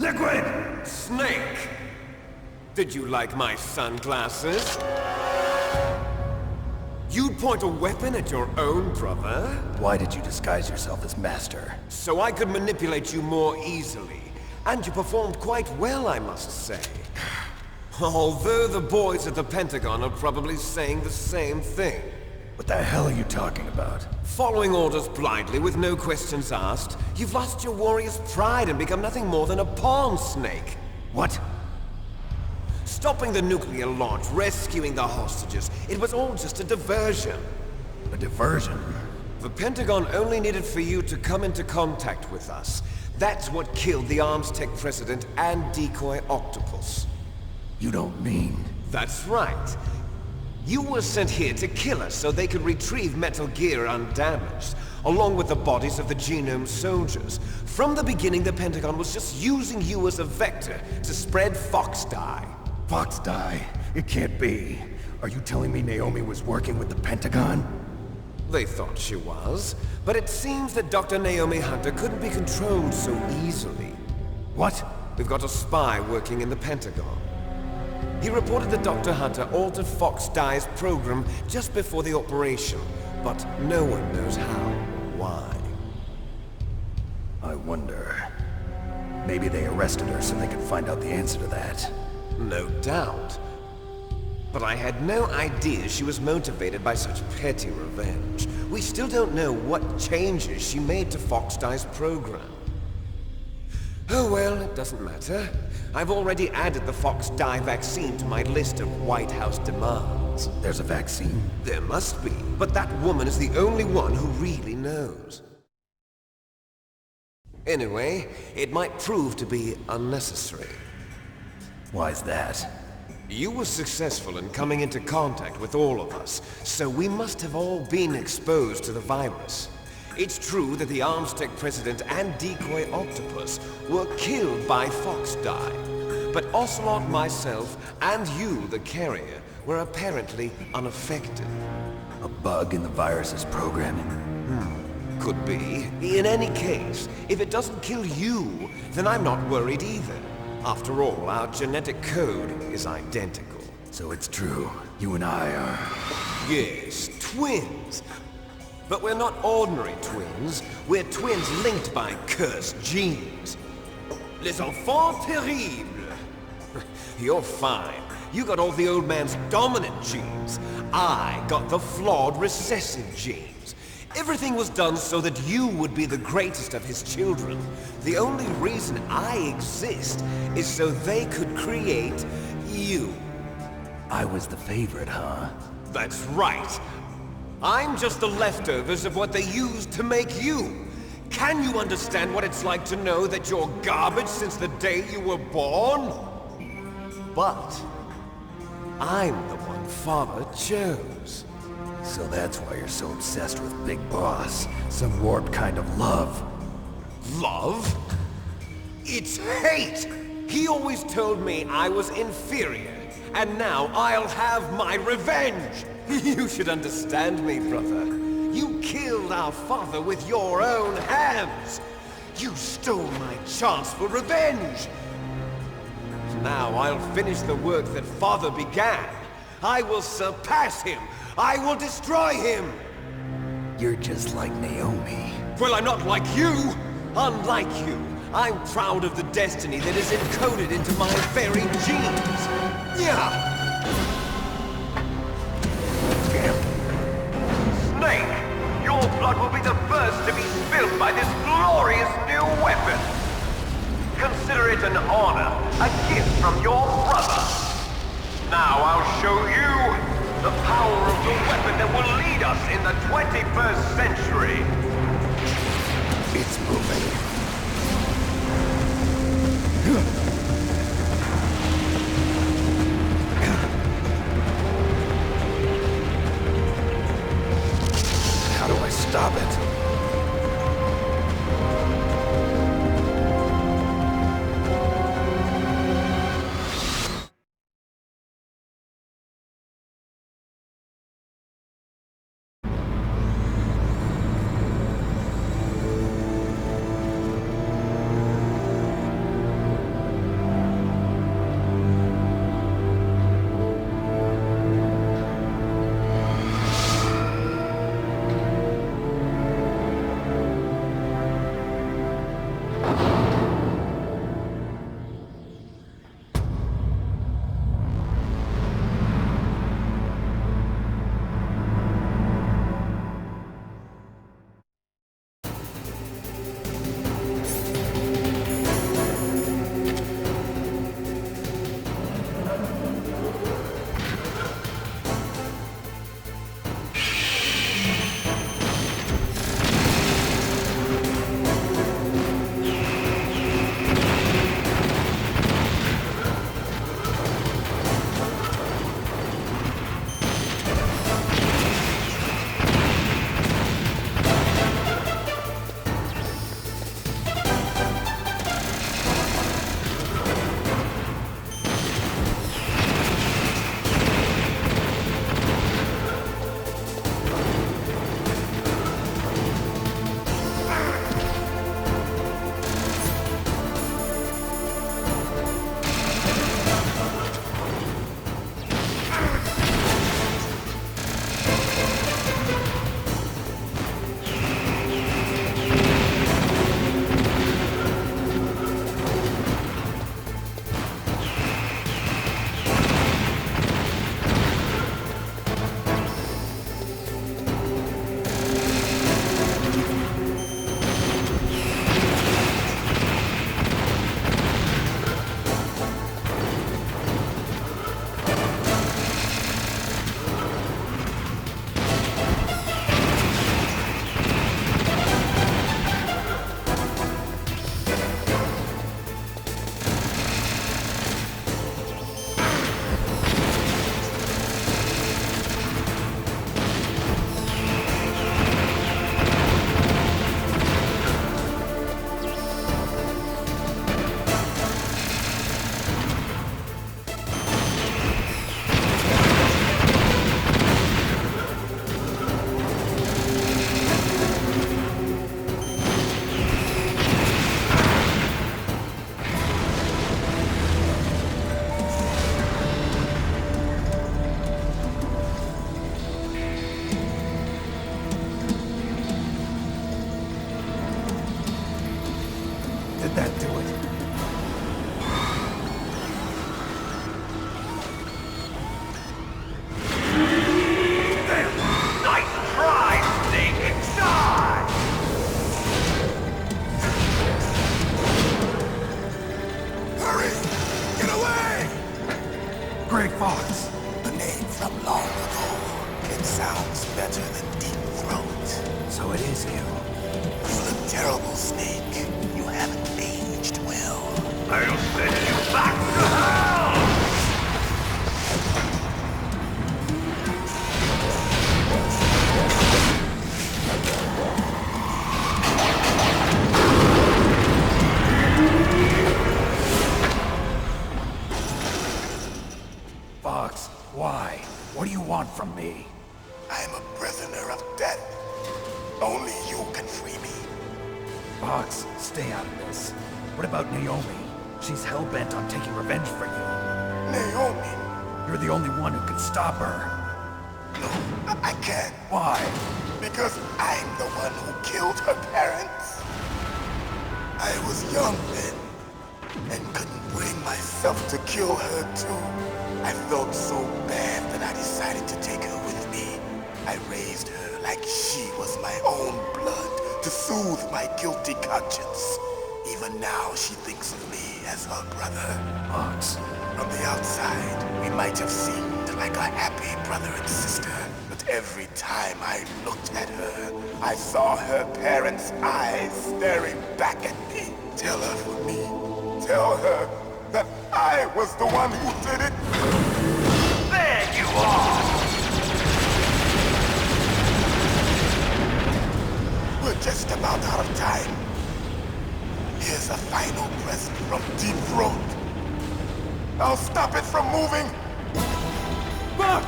Liquid! Snake! Did you like my sunglasses? You'd point a weapon at your own brother? Why did you disguise yourself as Master? So I could manipulate you more easily. And you performed quite well, I must say. Although the boys at the Pentagon are probably saying the same thing. What the hell are you talking about? Following orders blindly with no questions asked, you've lost your warrior's pride and become nothing more than a pawn, Snake. What? Stopping the nuclear launch, rescuing the hostages, it was all just a diversion. A diversion? The Pentagon only needed for you to come into contact with us. That's what killed the Arms Tech president and decoy octopus. You don't mean... That's right. You were sent here to kill us so they could retrieve Metal Gear undamaged, along with the bodies of the Genome soldiers. From the beginning, the Pentagon was just using you as a vector to spread Fox dye. Fox dye? It can't be. Are you telling me Naomi was working with the Pentagon? They thought she was, but it seems that Dr. Naomi Hunter couldn't be controlled so easily. What? We've got a spy working in the Pentagon. He reported that Dr. Hunter altered Fox Dye's program just before the operation, but no one knows how or why. I wonder... Maybe they arrested her so they could find out the answer to that. No doubt. But I had no idea she was motivated by such petty revenge. We still don't know what changes she made to Fox Dye's program. Oh well, it doesn't matter. I've already added the Fox Dye vaccine to my list of White House demands. There's a vaccine? There must be, but that woman is the only one who really knows. Anyway, it might prove to be unnecessary. Why's that? You were successful in coming into contact with all of us, so we must have all been exposed to the virus. It's true that the Arms Tech president and decoy octopus were killed by Fox Dye, but Ocelot, myself, and you, the carrier, were apparently unaffected. A bug in the virus's programming? Could be. In any case, if it doesn't kill you, then I'm not worried either. After all, our genetic code is identical. So it's true. You and I are... Yes, twins. But we're not ordinary twins. We're twins linked by cursed genes. Les enfants terribles. You're fine. You got all the old man's dominant genes. I got the flawed recessive genes. Everything was done so that you would be the greatest of his children. The only reason I exist is so they could create you. I was the favorite, huh? That's right. I'm just the leftovers of what they used to make you. Can you understand what it's like to know that you're garbage since the day you were born? But I'm the one Father chose. So that's why you're so obsessed with Big Boss. Some warped kind of love. Love? It's hate! He always told me I was inferior, and now I'll have my revenge! You should understand me, brother. You killed our father with your own hands! You stole my chance for revenge! Now I'll finish the work that Father began. I will surpass him! I will destroy him! You're just like Naomi. Well, I'm not like you! Unlike you, I'm proud of the destiny that is encoded into my very genes! Yeah! Snake! Your blood will be the first to be spilled by this glorious new weapon! Consider it an honor, a gift from your brother! Now I'll show you the power of the weapon that will lead us in the 21st century! It's moving. How do I stop it? Gray Fox? A name from long ago. It sounds better than Deep Throat. So it is you. You look terrible, Snake. You haven't aged well. I'll send you back to hell! Fox, why? What do you want from me? I'm a prisoner of death. Only you can free me. Fox, stay out of this. What about Naomi? She's hell-bent on taking revenge for you. Naomi? You're the only one who can stop her. No, I can't. Why? Because I'm the one who killed her parents. I was young then, and couldn't bring myself to kill her too. I felt so bad that I decided to take her with me. I raised her like she was my own blood to soothe my guilty conscience. Even now, she thinks of me as her brother. Fox. From the outside, we might have seemed like a happy brother and sister. But every time I looked at her, I saw her parents' eyes staring back at me. Tell her for me. Tell her that I was the one who did it. There you are! We're just about out of time. Here's a final present from Deep Throat. I'll stop it from moving. Fox!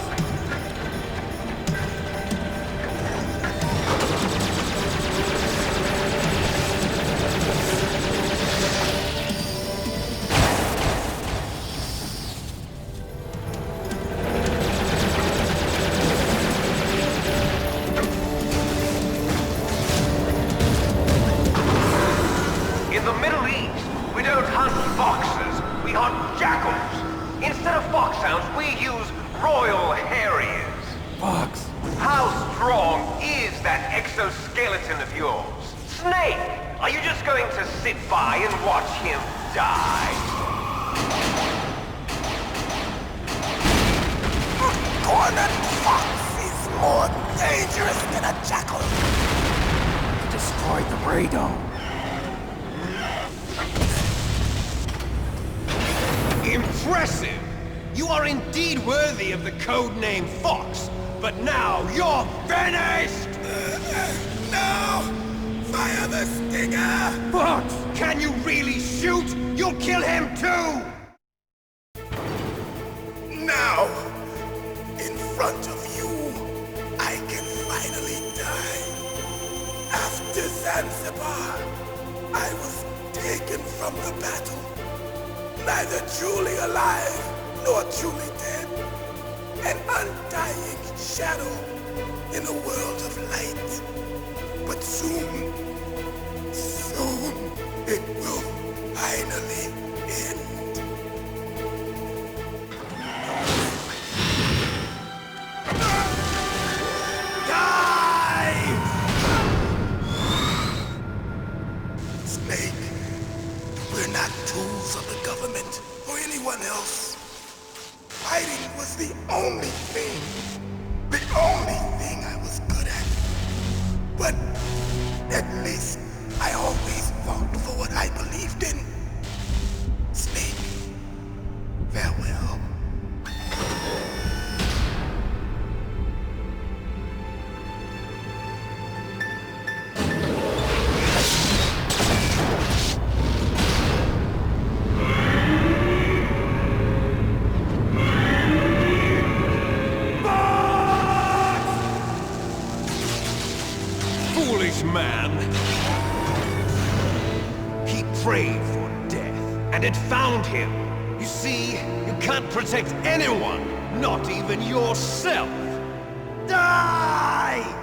In the Middle East, we don't hunt foxes, we hunt jackals. Instead of foxhounds, we use royal harriers. Fox! How strong is that exoskeleton of yours? Snake, are you just going to sit by and watch him die? Cornered fox is more dangerous than a jackal. You destroyed the Ray Dome. Impressive! You are indeed worthy of the codename Fox, but now you're finished! No! Fire the stinger! Fox! Can you really shoot? You'll kill him too! Now! In front of you, I can finally die. After Zanzibar, I was taken from the battle. Neither truly alive, nor truly dead. An undying shadow in a world of light. But soon, it will finally end. Die! Snake, we're not tools of the government or anyone else. Fighting was the only thing I was good at. But at least I always fought for what I believed in. Snake, farewell. Foolish man! He prayed for death, and it found him. You see, you can't protect anyone, not even yourself. Die!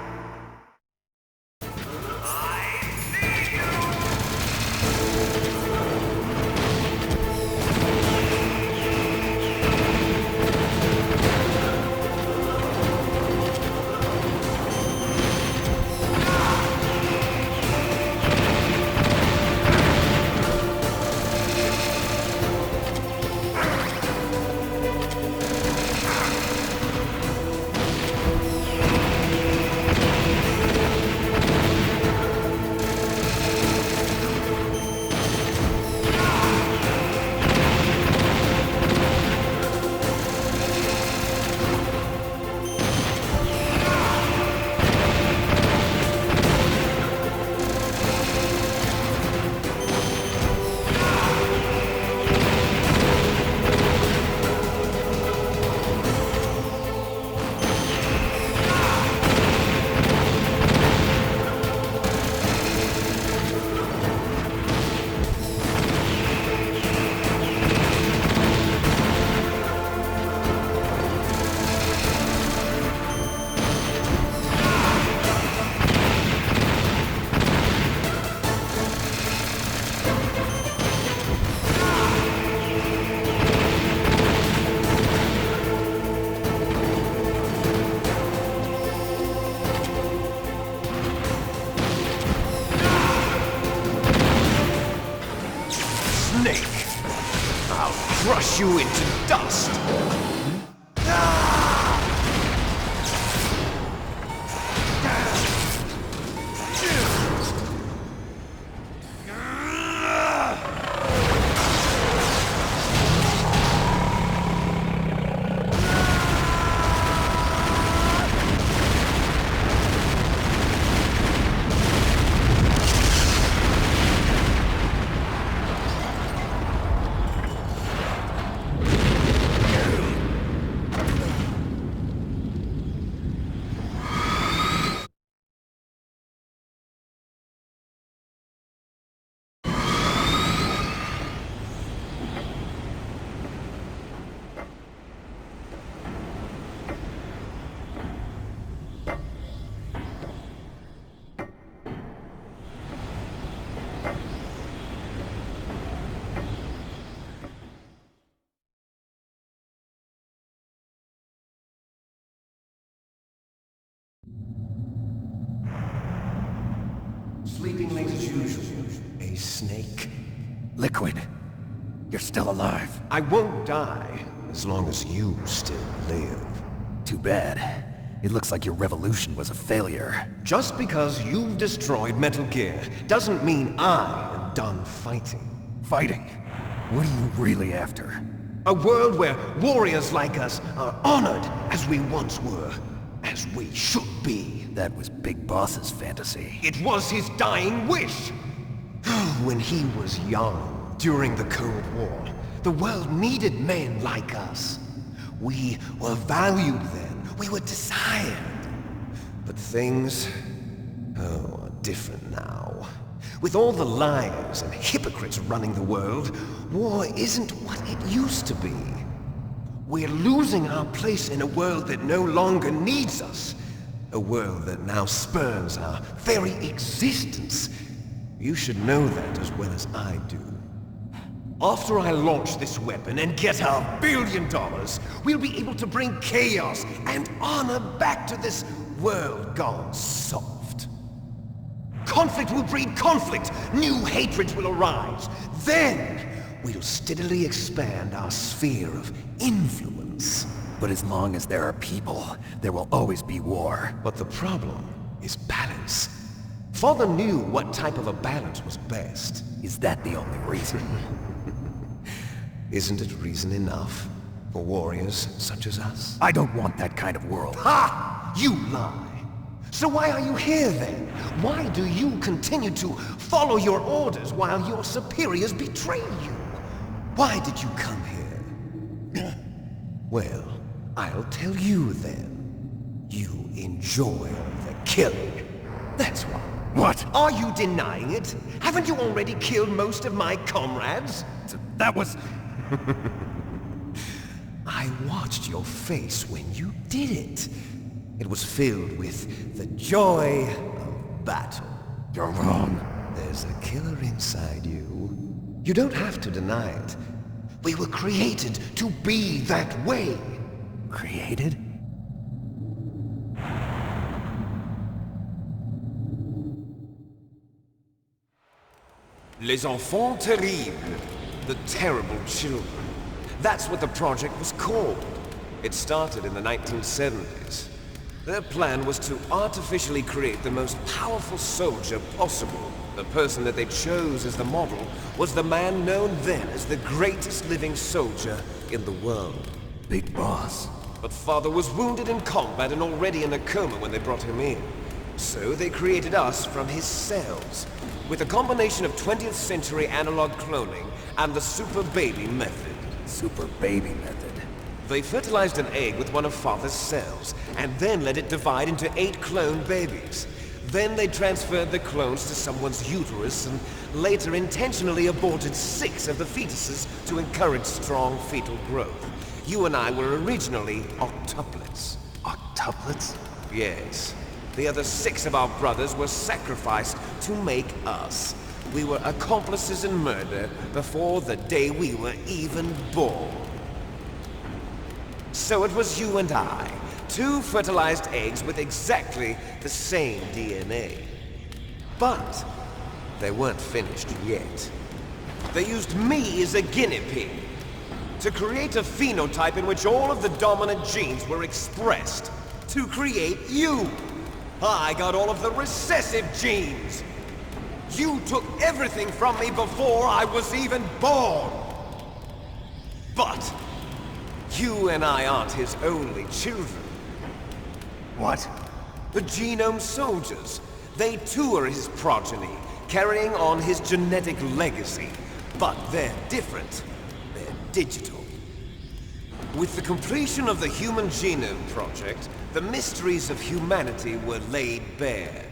snake! I'll crush you into dust! Sleeping late as usual. A snake. Liquid, you're still alive. I won't die as long as you still live. Too bad. It looks like your revolution was a failure. Just because you've destroyed Metal Gear doesn't mean I am done fighting. Fighting? What are you really after? A world where warriors like us are honored as we once were, as we should be. That was Big Boss's fantasy. It was his dying wish. When he was young, during the Cold War, the world needed men like us. We were valued then. We were desired. But things, are different now. With all the liars and hypocrites running the world, war isn't what it used to be. We're losing our place in a world that no longer needs us. A world that now spurns our very existence. You should know that as well as I do. After I launch this weapon and get our $1 billion, we'll be able to bring chaos and honor back to this world gone soft. Conflict will breed conflict. New hatreds will arise. Then, we'll steadily expand our sphere of influence. But as long as there are people, there will always be war. But the problem is balance. Father knew what type of a balance was best. Is that the only reason? Isn't it reason enough for warriors such as us? I don't want that kind of world. Ha! You lie! So why are you here then? Why do you continue to follow your orders while your superiors betray you? Why did you come here? Well, I'll tell you then. You enjoy the killing. That's why. What? Are you denying it? Haven't you already killed most of my comrades? That was... I watched your face when you did it. It was filled with the joy of battle. You're wrong. There's a killer inside you. You don't have to deny it. We were created to be that way. Created? Les enfants terribles. The terrible children. That's what the project was called. It started in the 1970s. Their plan was to artificially create the most powerful soldier possible. The person that they chose as the model was the man known then as the greatest living soldier in the world. Big Boss. But Father was wounded in combat and already in a coma when they brought him in. So they created us from his cells, with a combination of 20th century analog cloning and the super baby method. Super baby method. They fertilized an egg with one of Father's cells, and then let it divide into 8 clone babies. Then they transferred the clones to someone's uterus, and later intentionally aborted 6 of the fetuses to encourage strong fetal growth. You and I were originally octuplets. Octuplets? Yes. The other 6 of our brothers were sacrificed to make us. We were accomplices in murder before the day we were even born. So it was you and I, 2 fertilized eggs with exactly the same DNA. But they weren't finished yet. They used me as a guinea pig to create a phenotype in which all of the dominant genes were expressed to create you. I got all of the recessive genes. You took everything from me before I was even born. But you and I aren't his only children. What? The Genome Soldiers. They too are his progeny, carrying on his genetic legacy. But they're different. They're digital. With the completion of the Human Genome Project, the mysteries of humanity were laid bare.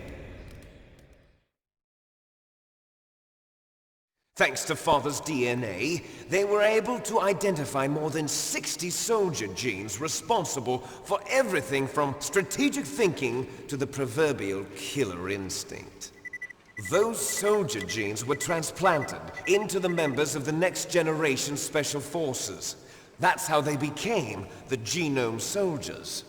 Thanks to Father's DNA, they were able to identify more than 60 soldier genes responsible for everything from strategic thinking to the proverbial killer instinct. Those soldier genes were transplanted into the members of the next generation Special Forces. That's how they became the Genome Soldiers.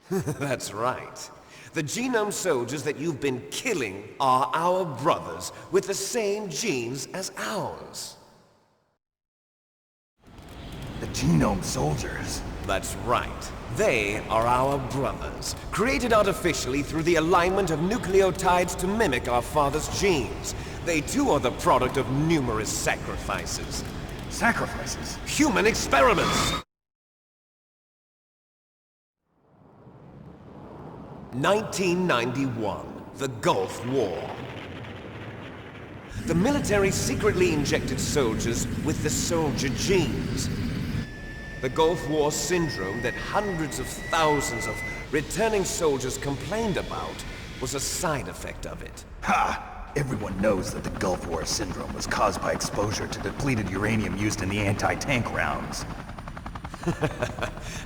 That's right. The Genome Soldiers that you've been killing are our brothers with the same genes as ours. The Genome Soldiers? That's right. They are our brothers, created artificially through the alignment of nucleotides to mimic our father's genes. They too are the product of numerous sacrifices. Sacrifices? Human experiments! 1991, the Gulf War. The military secretly injected soldiers with the soldier genes. The Gulf War syndrome that hundreds of thousands of returning soldiers complained about was a side effect of it. Ha! Everyone knows that the Gulf War syndrome was caused by exposure to depleted uranium used in the anti-tank rounds.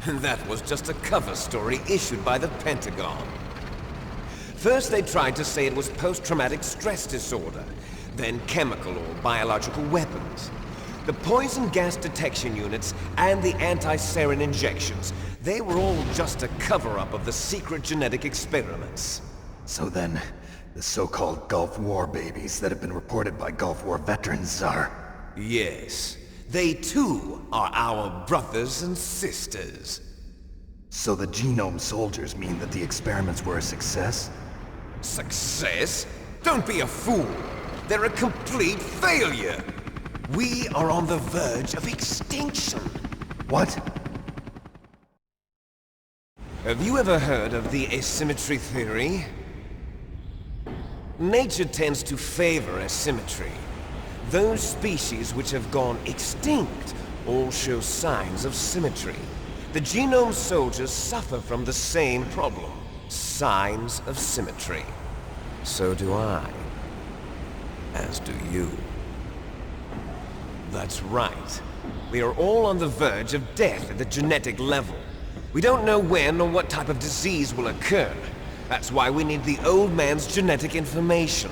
That was just a cover story issued by the Pentagon. First they tried to say it was post-traumatic stress disorder, then chemical or biological weapons. The poison gas detection units and the anti-sarin injections, they were all just a cover-up of the secret genetic experiments. So then, the so-called Gulf War babies that have been reported by Gulf War veterans are... Yes. They too are our brothers and sisters. So the Genome Soldiers mean that the experiments were a success? Success? Don't be a fool. They're a complete failure. We are on the verge of extinction. What? Have you ever heard of the asymmetry theory? Nature tends to favor asymmetry. Those species which have gone extinct all show signs of symmetry. The Genome Soldiers suffer from the same problem. Signs of symmetry. So do I. As do you. That's right. We are all on the verge of death at the genetic level. We don't know when or what type of disease will occur. That's why we need the old man's genetic information.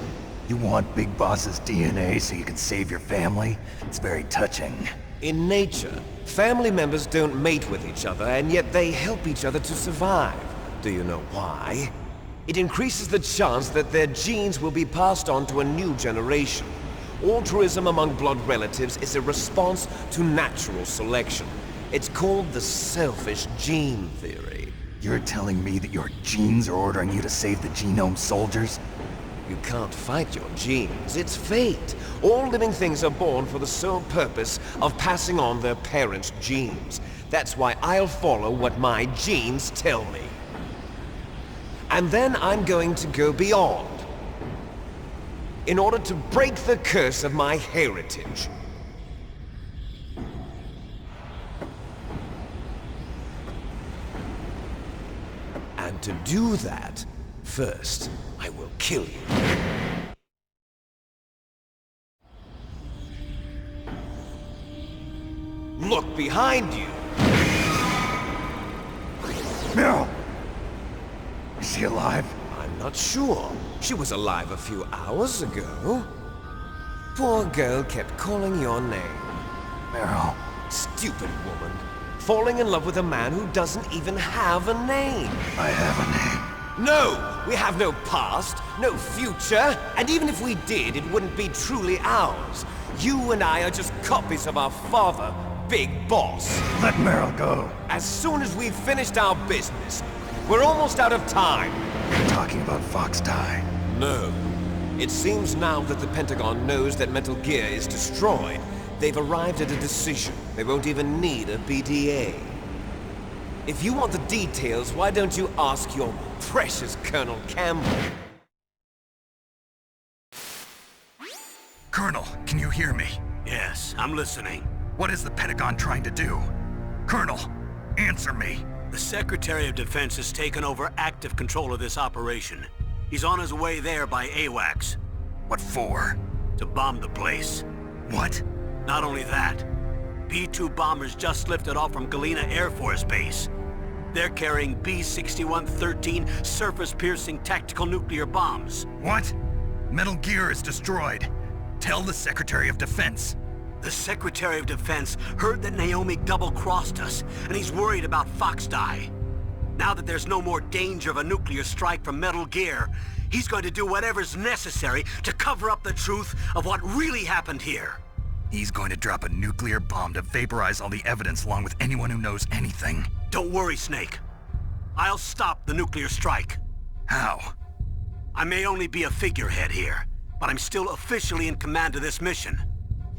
You want Big Boss's DNA so you can save your family? It's very touching. In nature, family members don't mate with each other, and yet they help each other to survive. Do you know why? It increases the chance that their genes will be passed on to a new generation. Altruism among blood relatives is a response to natural selection. It's called the selfish gene theory. You're telling me that your genes are ordering you to save the Genome Soldiers? You can't fight your genes. It's fate. All living things are born for the sole purpose of passing on their parents' genes. That's why I'll follow what my genes tell me. And then I'm going to go beyond. In order to break the curse of my heritage. And to do that, first, I will kill you. Look behind you! Meryl! Is she alive? I'm not sure. She was alive a few hours ago. Poor girl kept calling your name. Meryl. Stupid woman. Falling in love with a man who doesn't even have a name. I have a name. No! We have no past, no future, and even if we did, it wouldn't be truly ours. You and I are just copies of our father, Big Boss. Let Meryl go. As soon as we've finished our business, we're almost out of time. You're talking about Fox Die. No. It seems now that the Pentagon knows that Metal Gear is destroyed, they've arrived at a decision. They won't even need a BDA. If you want the details, why don't you ask your precious Colonel Campbell? Colonel, can you hear me? Yes, I'm listening. What is the Pentagon trying to do? Colonel, answer me. The Secretary of Defense has taken over active control of this operation. He's on his way there by AWACS. What for? To bomb the place. What? Not only that, B-2 bombers just lifted off from Galena Air Force Base. They're carrying B-6113 surface-piercing tactical nuclear bombs. What? Metal Gear is destroyed. Tell the Secretary of Defense. The Secretary of Defense heard that Naomi double-crossed us, and he's worried about Fox Die. Now that there's no more danger of a nuclear strike from Metal Gear, he's going to do whatever's necessary to cover up the truth of what really happened here. He's going to drop a nuclear bomb to vaporize all the evidence along with anyone who knows anything. Don't worry, Snake. I'll stop the nuclear strike. How? I may only be a figurehead here, but I'm still officially in command of this mission.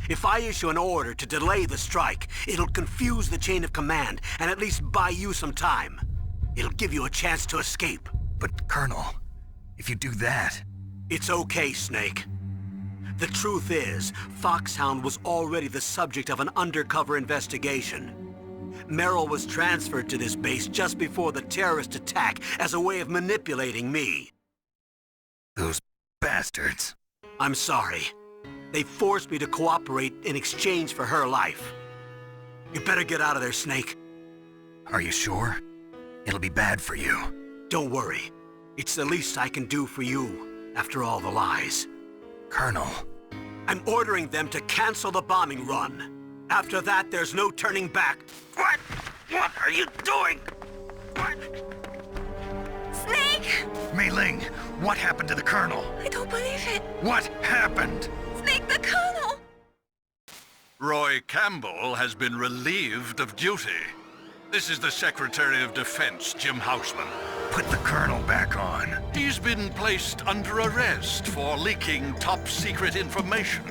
If I issue an order to delay the strike, it'll confuse the chain of command and at least buy you some time. It'll give you a chance to escape. But, Colonel, if you do that... It's okay, Snake. The truth is, Foxhound was already the subject of an undercover investigation. Meryl was transferred to this base just before the terrorist attack as a way of manipulating me. Those bastards. I'm sorry. They forced me to cooperate in exchange for her life. You better get out of there, Snake. Are you sure? It'll be bad for you. Don't worry. It's the least I can do for you, after all the lies. Colonel. I'm ordering them to cancel the bombing run. After that, there's no turning back. What? What are you doing? What? Snake! Mei Ling, what happened to the Colonel? I don't believe it. What happened? Snake, the Colonel! Roy Campbell has been relieved of duty. This is the Secretary of Defense, Jim Houseman. Put the Colonel back on. He's been placed under arrest for leaking top-secret information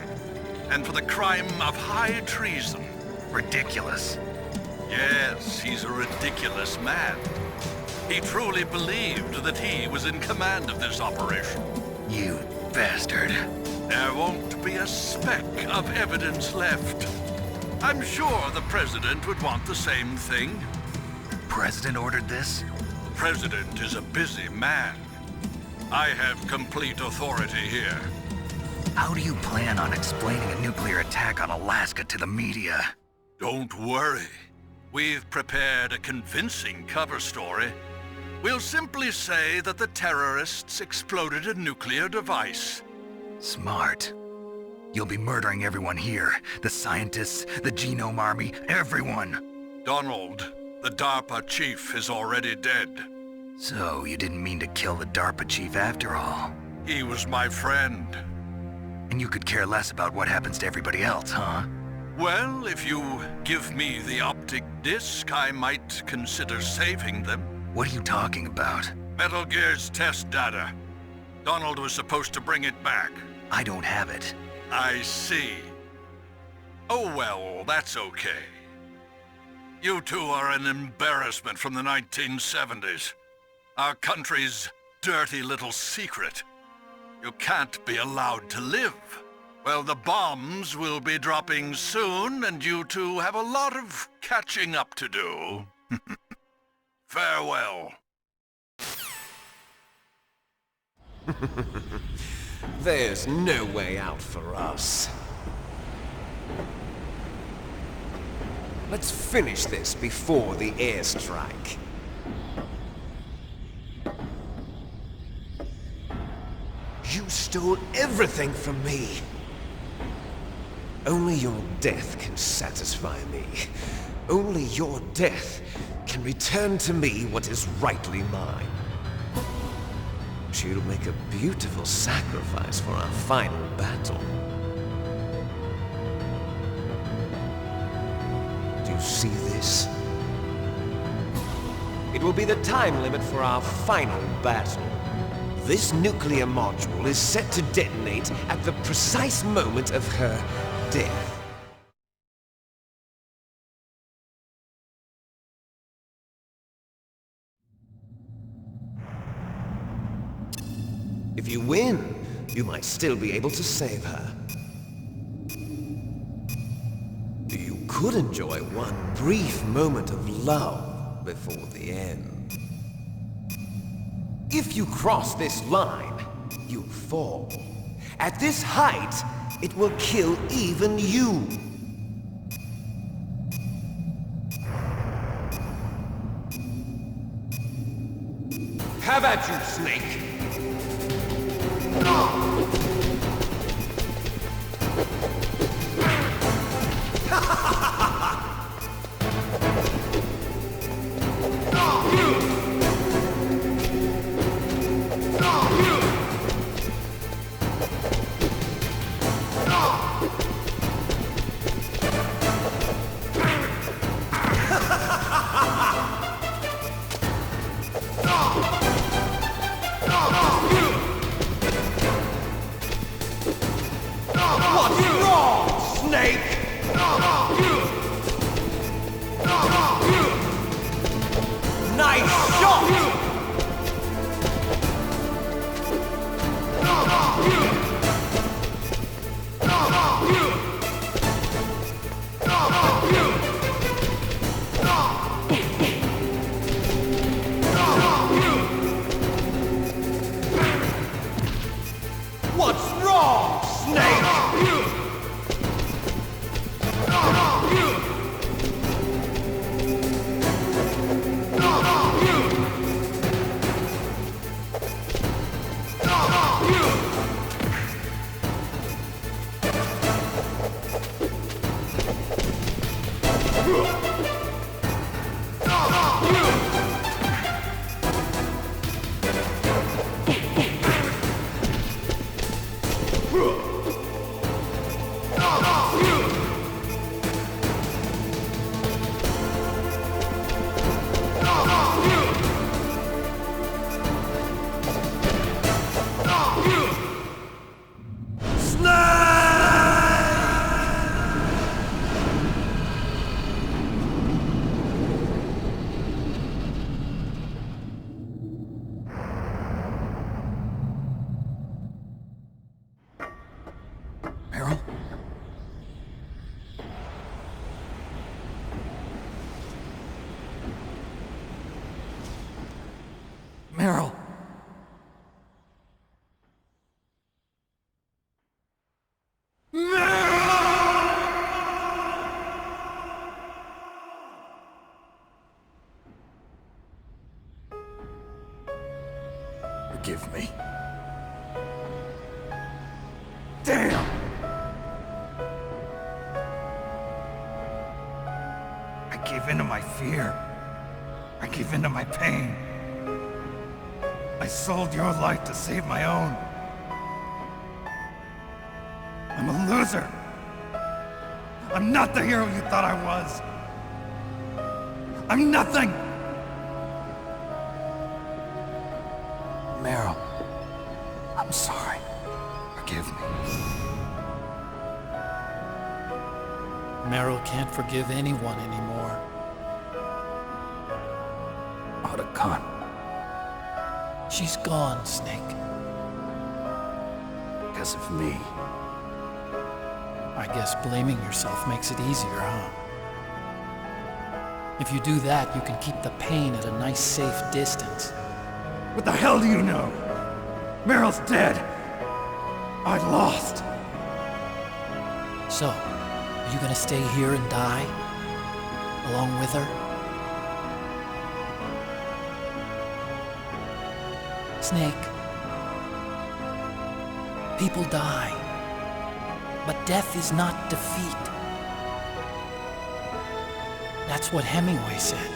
and for the crime of high treason. Ridiculous. Yes, he's a ridiculous man. He truly believed that he was in command of this operation. You bastard. There won't be a speck of evidence left. I'm sure the President would want the same thing. President ordered this? The President is a busy man. I have complete authority here. How do you plan on explaining a nuclear attack on Alaska to the media? Don't worry. We've prepared a convincing cover story. We'll simply say that the terrorists exploded a nuclear device. Smart. You'll be murdering everyone here. The scientists, the Genome Army, everyone. Donald, the DARPA chief, is already dead. So, you didn't mean to kill the DARPA chief after all. He was my friend. And you could care less about what happens to everybody else, huh? Well, if you give me the optic disc, I might consider saving them. What are you talking about? Metal Gear's test data. Donald was supposed to bring it back. I don't have it. I see. Oh well, that's okay. You two are an embarrassment from the 1970s. Our country's dirty little secret. You can't be allowed to live. Well, the bombs will be dropping soon, and you two have a lot of catching up to do. Farewell. There's no way out for us. Let's finish this before the airstrike. You stole everything from me. Only your death can satisfy me. Only your death can return to me what is rightly mine. She'll make a beautiful sacrifice for our final battle. see this? It will be the time limit for our final battle. This nuclear module is set to detonate at the precise moment of her death. If you win, you might still be able to save her. You could enjoy one brief moment of love before the end. If you cross this line, you fall. At this height, it will kill even you. Have at you, Snake! What's wrong, Snake? Nice shot! What's wrong, Snake? Meryl? Meryl! Forgive me. Damn! I gave in to my fear. I gave in to my pain. I sold your life to save my own. I'm a loser. I'm not the hero you thought I was. I'm nothing! Meryl, I'm sorry. Forgive me. Meryl can't forgive anyone anymore. Otto Khan. She's gone, Snake. Because of me. I guess blaming yourself makes it easier, huh? If you do that, you can keep the pain at a nice, safe distance. What the hell do you know? Meryl's dead. I lost. So, are you gonna stay here and die? Along with her? Snake. People die. But death is not defeat. That's what Hemingway said.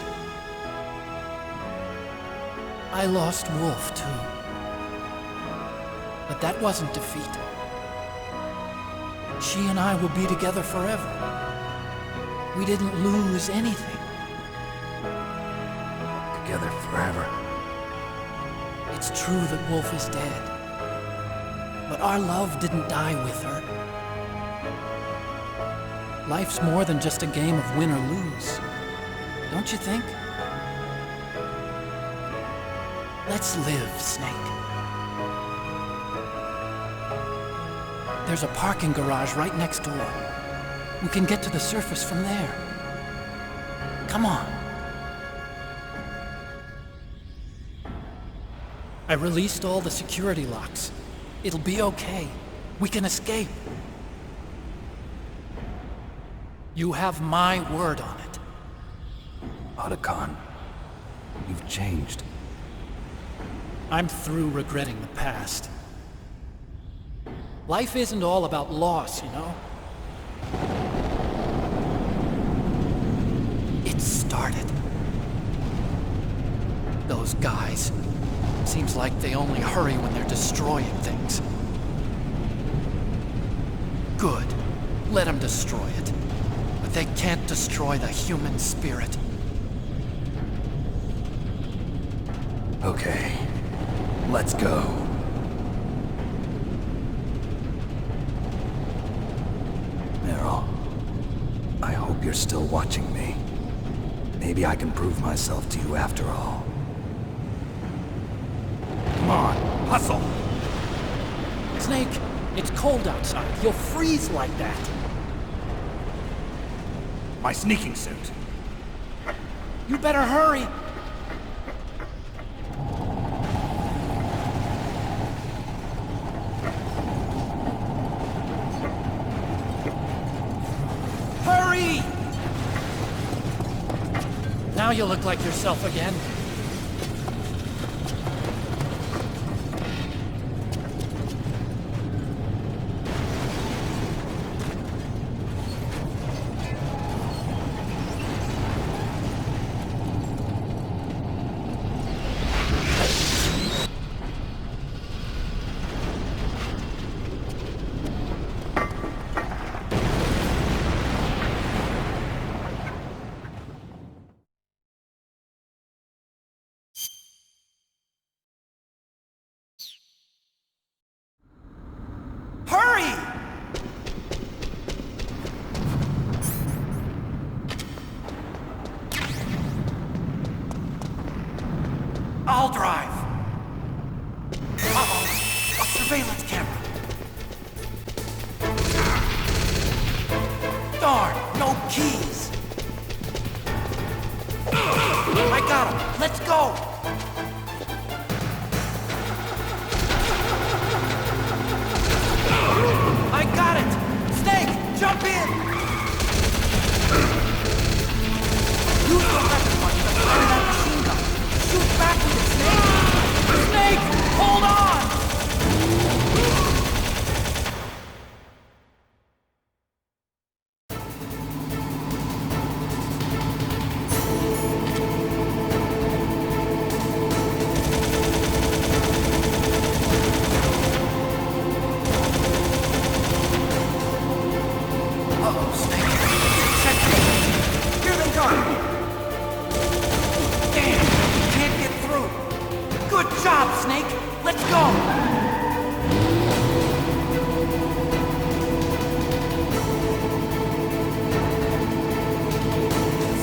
I lost Wolf, too. But that wasn't defeat. She and I will be together forever. We didn't lose anything. Together forever. It's true that Wolf is dead. But our love didn't die with her. Life's more than just a game of win or lose. Don't you think? Let's live, Snake. There's a parking garage right next door. We can get to the surface from there. Come on. I released all the security locks. It'll be okay. We can escape. You have my word on it. Otacon, you've changed. I'm through regretting the past. Life isn't all about loss, you know? It started. Those guys. Seems like they only hurry when they're destroying things. Good. Let them destroy it. But they can't destroy the human spirit. Okay. Let's go. Meryl, I hope you're still watching me. Maybe I can prove myself to you after all. Come on, hustle! Snake, it's cold outside. You'll freeze like that. My sneaking suit. You better hurry. Hurry! Now you look like yourself again. Hurry! I'll drive. Uh-oh, a surveillance camera. Darn, no keys. I got him. Let's go. I got it! Snake, jump in! Use the weapon button to fire that machine gun. Shoot back with it, Snake! Snake, hold on! Good job, Snake! Let's go!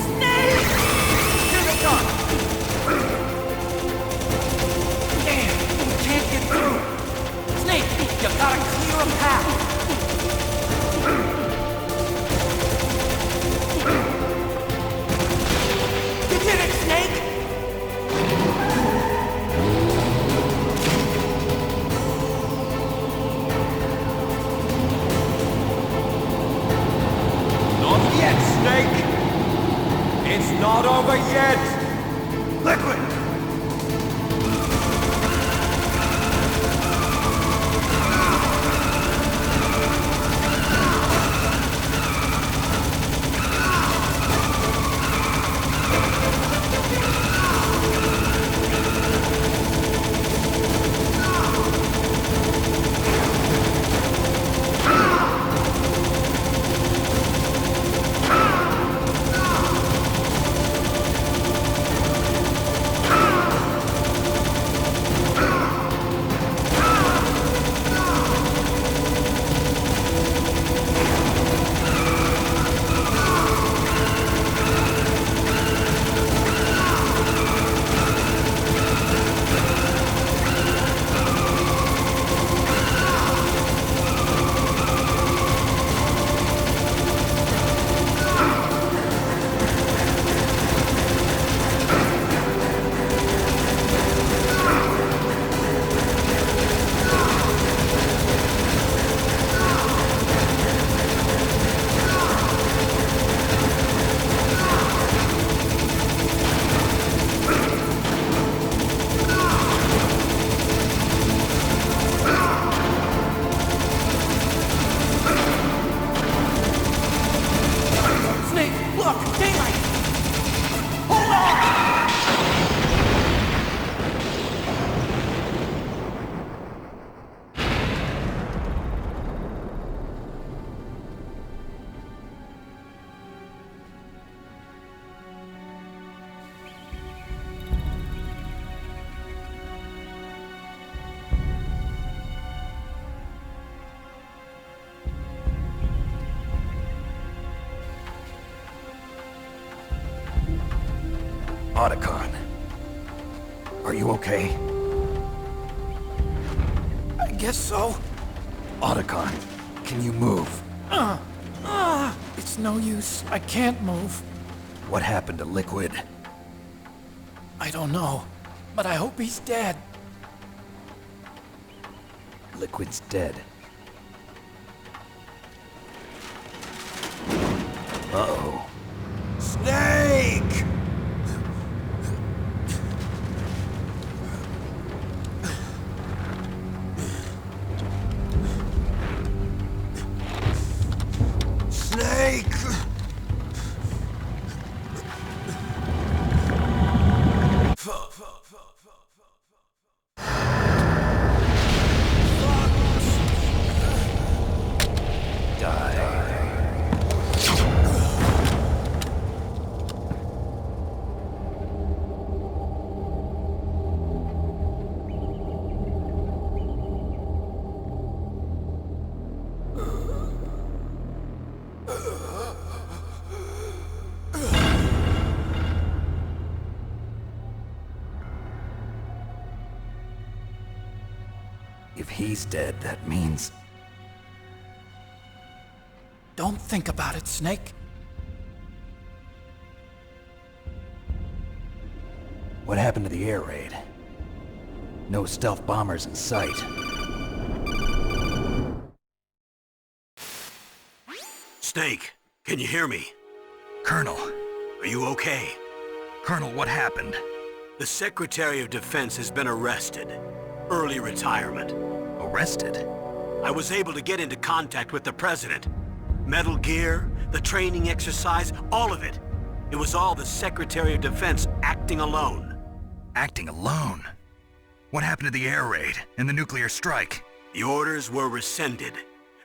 Snake! Here they come! Damn! We can't get through! Snake, you gotta clear a path! You did it, Snake! Snake! It's not over yet! Liquid! Otacon. Are you okay? I guess so. Otacon, can you move? It's no use. I can't move. What happened to Liquid? I don't know, but I hope he's dead. Liquid's dead. Uh-oh. Snake! Snake! If he's dead, that means... Don't think about it, Snake. What happened to the air raid? No stealth bombers in sight. Snake, can you hear me? Colonel. Are you okay? Colonel, what happened? The Secretary of Defense has been arrested. Early retirement. Arrested? I was able to get into contact with the President. Metal Gear, the training exercise, all of it. It was all the Secretary of Defense acting alone. Acting alone? What happened to the air raid and the nuclear strike? The orders were rescinded.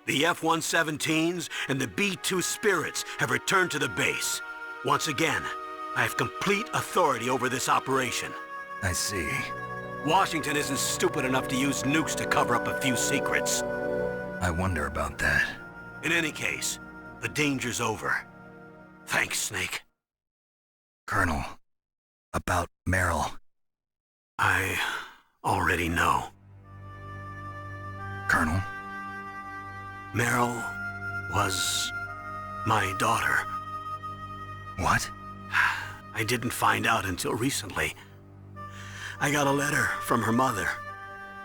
The F-117s and the B-2 Spirits have returned to the base. Once again, I have complete authority over this operation. I see. Washington isn't stupid enough to use nukes to cover up a few secrets. I wonder about that. In any case, the danger's over. Thanks, Snake. Colonel, about Meryl. I already know. Colonel? Meryl was my daughter. What? I didn't find out until recently. I got a letter from her mother,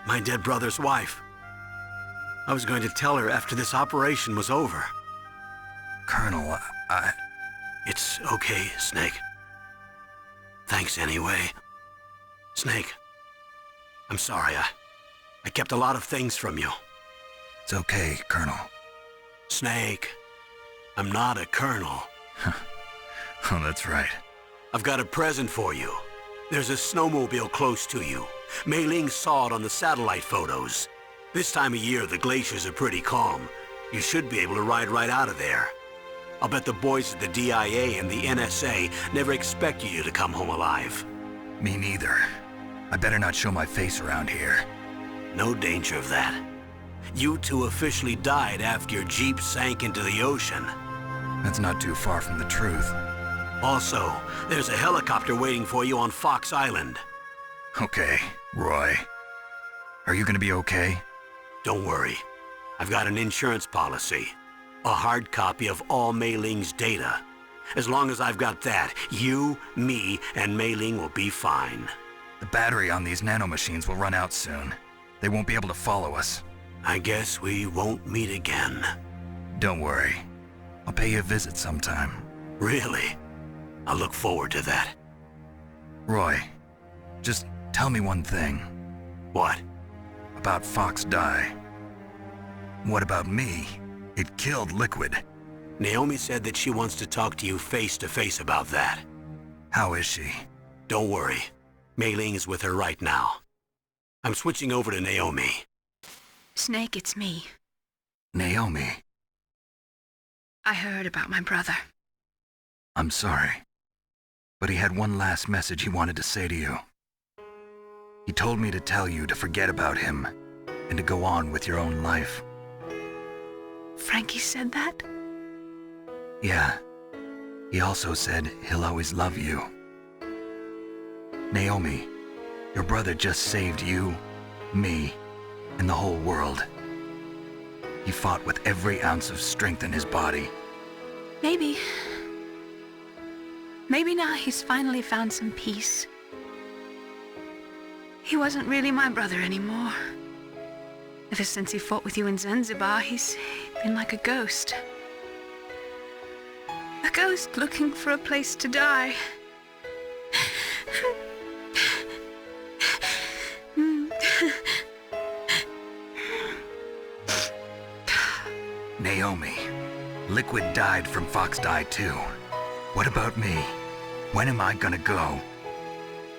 my dead brother's wife. I was going to tell her after this operation was over. Colonel, It's okay, Snake. Thanks anyway. Snake, I'm sorry. I kept a lot of things from you. It's okay, Colonel. Snake, I'm not a colonel. Oh, that's right. I've got a present for you. There's a snowmobile close to you. Mei Ling saw it on the satellite photos. This time of year, the glaciers are pretty calm. You should be able to ride right out of there. I'll bet the boys at the DIA and the NSA never expect you to come home alive. Me neither. I better not show my face around here. No danger of that. You two officially died after your Jeep sank into the ocean. That's not too far from the truth. Also, there's a helicopter waiting for you on Fox Island. Okay, Roy. Are you gonna be okay? Don't worry. I've got an insurance policy. A hard copy of all Mei Ling's data. As long as I've got that, you, me, and Mei Ling will be fine. The battery on these nanomachines will run out soon. They won't be able to follow us. I guess we won't meet again. Don't worry. I'll pay you a visit sometime. Really? I look forward to that. Roy, just tell me one thing. What? About Fox Die. What about me? It killed Liquid. Naomi said that she wants to talk to you face to face about that. How is she? Don't worry. Mei Ling is with her right now. I'm switching over to Naomi. Snake, it's me. Naomi. I heard about my brother. I'm sorry. But he had one last message he wanted to say to you. He told me to tell you to forget about him and to go on with your own life. Frankie said that? Yeah. He also said he'll always love you. Naomi, your brother just saved you, me, and the whole world. He fought with every ounce of strength in his body. Maybe. Maybe now he's finally found some peace. He wasn't really my brother anymore. Ever since he fought with you in Zanzibar, he's been like a ghost. A ghost looking for a place to die. Naomi, Liquid died from Fox Die too. What about me? When am I gonna go?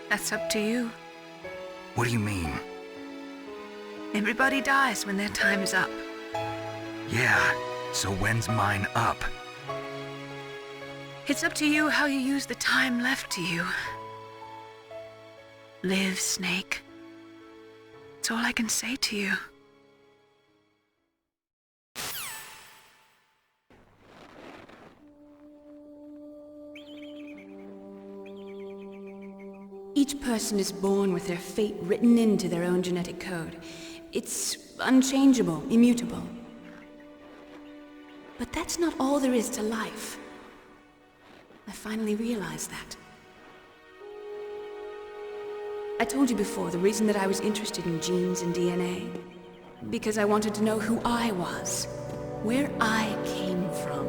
That's up to you. What do you mean? Everybody dies when their time is up. Yeah, so when's mine up? It's up to you how you use the time left to you. Live, Snake. That's all I can say to you. Each person is born with their fate written into their own genetic code. It's unchangeable, immutable. But that's not all there is to life. I finally realized that. I told you before the reason that I was interested in genes and DNA. Because I wanted to know who I was, where I came from.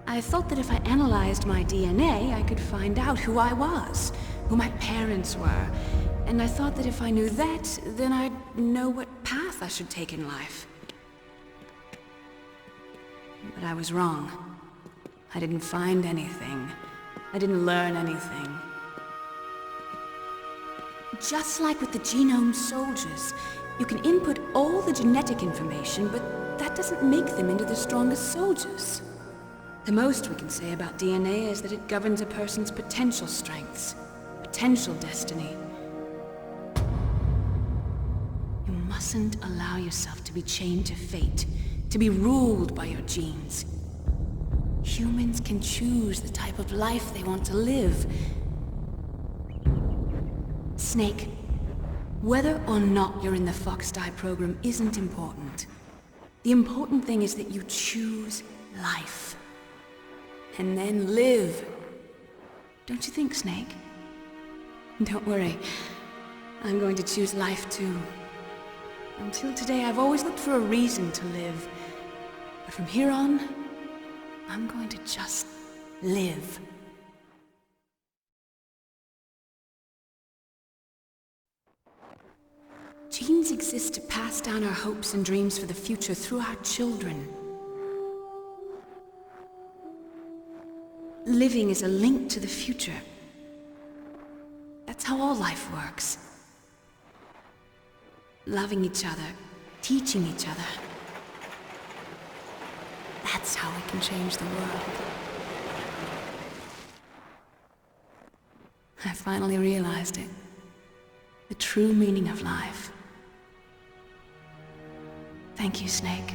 I thought that if I analyzed my DNA, I could find out who I was, who my parents were, and I thought that if I knew that, then I'd know what path I should take in life. But I was wrong. I didn't find anything. I didn't learn anything. Just like with the genome soldiers, you can input all the genetic information, but that doesn't make them into the strongest soldiers. The most we can say about DNA is that it governs a person's potential strengths, potential destiny. You mustn't allow yourself to be chained to fate, to be ruled by your genes. Humans can choose the type of life they want to live. Snake, whether or not you're in the Fox Die program isn't important. The important thing is that you choose life. And then live. Don't you think, Snake? Don't worry. I'm going to choose life too. Until today, I've always looked for a reason to live. But from here on, I'm going to just live. Genes exist to pass down our hopes and dreams for the future through our children. Living is a link to the future. That's how all life works. Loving each other, teaching each other. That's how we can change the world. I finally realized it. The true meaning of life. Thank you, Snake.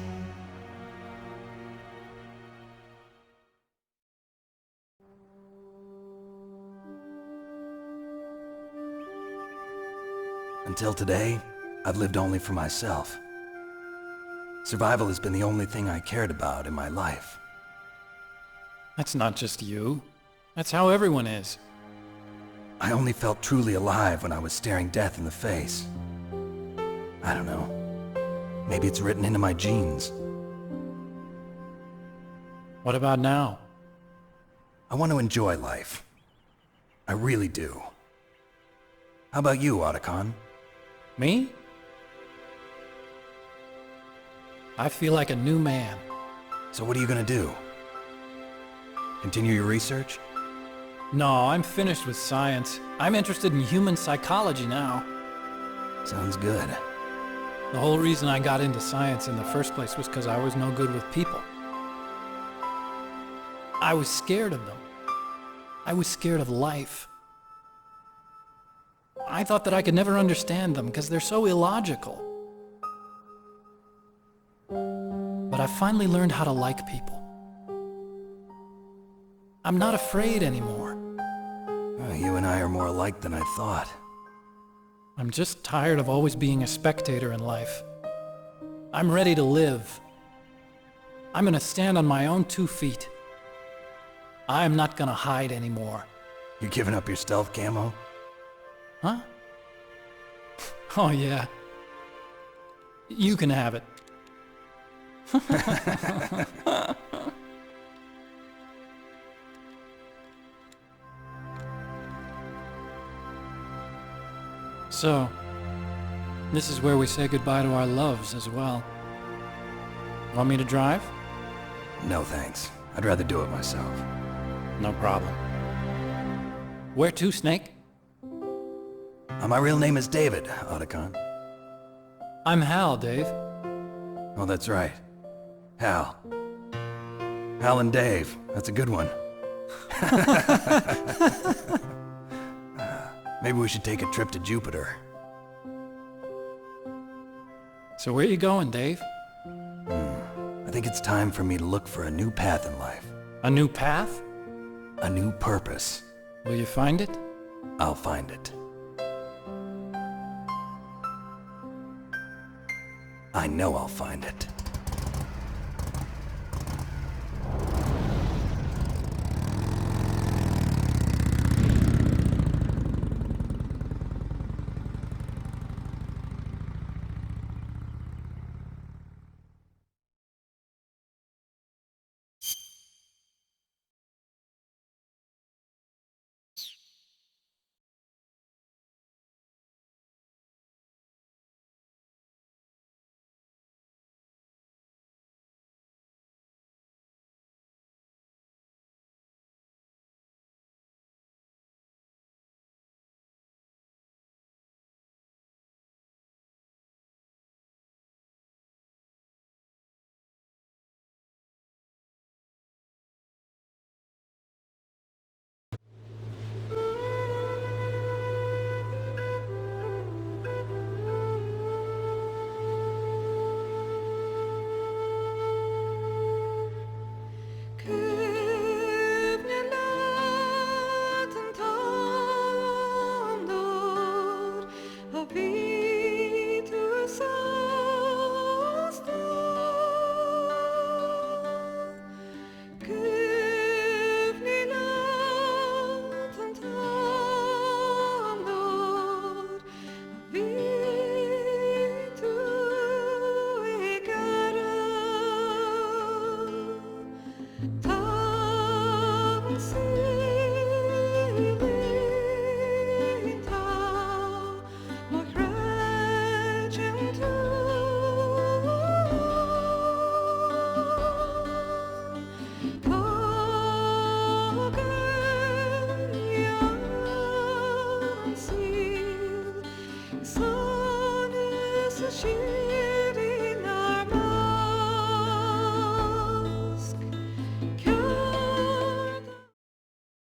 Until today, I've lived only for myself. Survival has been the only thing I cared about in my life. That's not just you. That's how everyone is. I only felt truly alive when I was staring death in the face. I don't know. Maybe it's written into my genes. What about now? I want to enjoy life. I really do. How about you, Otacon? Me? I feel like a new man. So what are you gonna do? Continue your research? No, I'm finished with science. I'm interested in human psychology now. Sounds good. The whole reason I got into science in the first place was because I was no good with people. I was scared of them. I was scared of life. I thought that I could never understand them because they're so illogical. But I finally learned how to like people. I'm not afraid anymore. You and I are more alike than I thought. I'm just tired of always being a spectator in life. I'm ready to live. I'm gonna stand on my own 2 feet. I'm not gonna hide anymore. You giving up your stealth camo? Huh? Oh yeah. You can have it. So, this is where we say goodbye to our loves as well. Want me to drive? No thanks. I'd rather do it myself. No problem. Where to, Snake? My real name is David, Otacon. I'm Hal, Dave. Oh, that's right. Hal. Hal and Dave. That's a good one. Maybe we should take a trip to Jupiter. So where you going, Dave? I think it's time for me to look for a new path in life. A new path? A new purpose. Will you find it? I'll find it. I know I'll find it.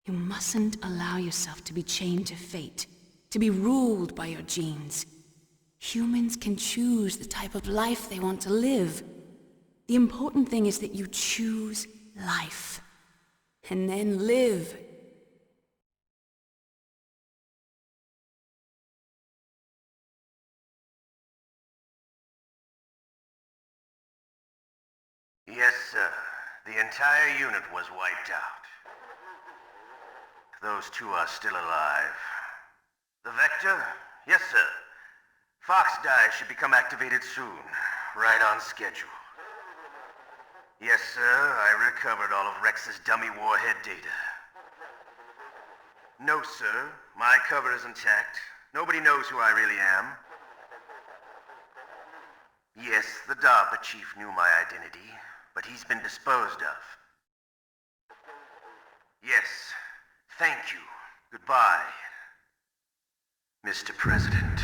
You mustn't allow yourself to be chained to fate, to be ruled by your genes. Humans can choose the type of life they want to live. The important thing is that you choose life, and then live. Yes, sir. The entire unit was wiped out. Those two are still alive. The Vector? Yes, sir. Fox Die should become activated soon. Right on schedule. Yes, sir. I recovered all of Rex's dummy warhead data. No, sir. My cover is intact. Nobody knows who I really am. Yes, the DARPA chief knew my identity, but he's been disposed of. Yes. Thank you. Goodbye, Mr. President.